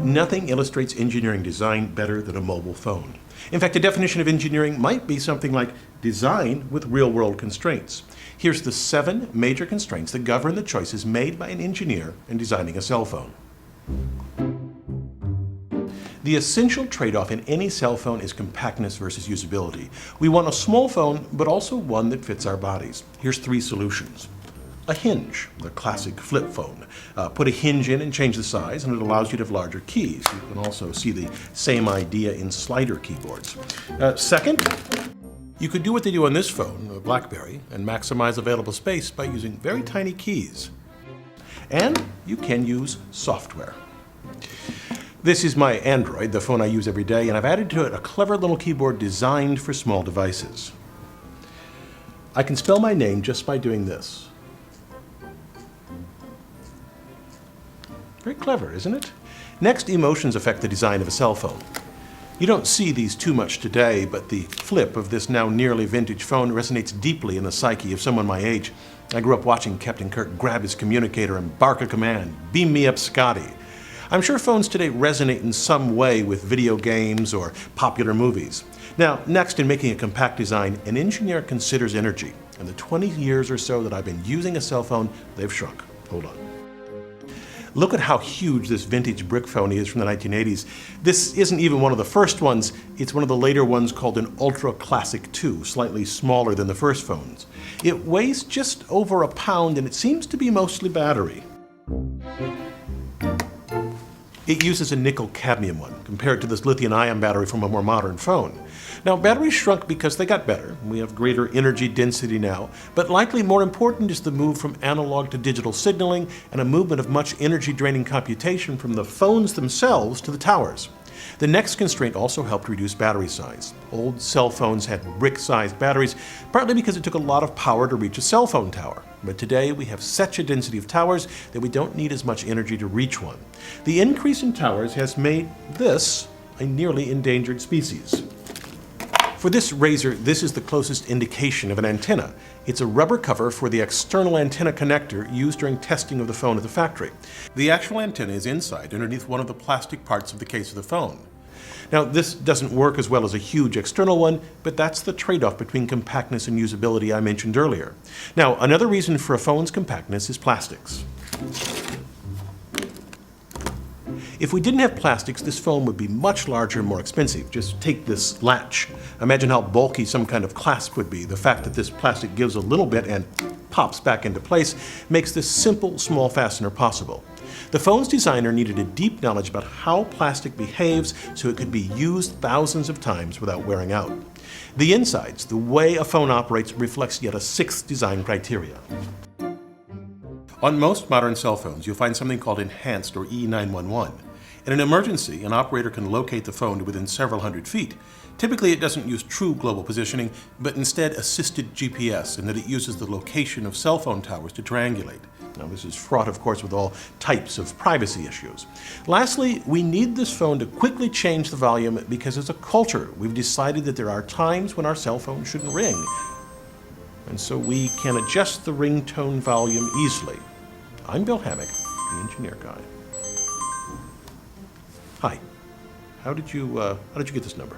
Nothing illustrates engineering design better than a mobile phone. In fact, the definition of engineering might be something like design with real-world constraints. Here's the 7 major constraints that govern the choices made by an engineer in designing a cell phone. The essential trade-off in any cell phone is compactness versus usability. We want a small phone, but also one that fits our bodies. Here's 3 solutions. A hinge, the classic flip phone. Put a hinge in and change the size, and it allows you to have larger keys. You can also see the same idea in slider keyboards. Second, you could do what they do on this phone, a BlackBerry, and maximize available space by using very tiny keys. And you can use software. This is my Android, the phone I use every day, and I've added to it a clever little keyboard designed for small devices. I can spell my name just by doing this. Very clever, isn't it? Next, emotions affect the design of a cell phone. You don't see these too much today, but the flip of this now nearly vintage phone resonates deeply in the psyche of someone my age. I grew up watching Captain Kirk grab his communicator and bark a command, "Beam me up, Scotty." I'm sure phones today resonate in some way with video games or popular movies. Now, next, in making a compact design, an engineer considers energy. In the 20 years or so that I've been using a cell phone, they've shrunk. Hold on. Look at how huge this vintage brick phone is from the 1980s. This isn't even one of the first ones. It's one of the later ones called an Ultra Classic 2, slightly smaller than the first phones. It weighs just over a pound, and it seems to be mostly battery. It uses a nickel-cadmium one, compared to this lithium-ion battery from a more modern phone. Now, batteries shrunk because they got better. We have greater energy density now, but likely more important is the move from analog to digital signaling and a movement of much energy-draining computation from the phones themselves to the towers. The next constraint also helped reduce battery size. Old cell phones had brick-sized batteries, partly because it took a lot of power to reach a cell phone tower. But today we have such a density of towers that we don't need as much energy to reach one. The increase in towers has made this a nearly endangered species. For this razor, this is the closest indication of an antenna. It's a rubber cover for the external antenna connector used during testing of the phone at the factory. The actual antenna is inside, underneath one of the plastic parts of the case of the phone. Now, this doesn't work as well as a huge external one, but that's the trade-off between compactness and usability I mentioned earlier. Now, another reason for a phone's compactness is plastics. If we didn't have plastics, this phone would be much larger and more expensive. Just take this latch. Imagine how bulky some kind of clasp would be. The fact that this plastic gives a little bit and pops back into place makes this simple, small fastener possible. The phone's designer needed a deep knowledge about how plastic behaves so it could be used thousands of times without wearing out. The insides, the way a phone operates, reflects yet a 6th design criteria. On most modern cell phones, you'll find something called enhanced or E911. In an emergency, an operator can locate the phone to within several hundred feet. Typically, it doesn't use true global positioning, but instead assisted GPS, in that it uses the location of cell phone towers to triangulate. Now, this is fraught, of course, with all types of privacy issues. Lastly, we need this phone to quickly change the volume because as a culture, we've decided that there are times when our cell phone shouldn't ring. And so we can adjust the ringtone volume easily. I'm Bill Hammack, the Engineer Guy. Hi. How did you get this number?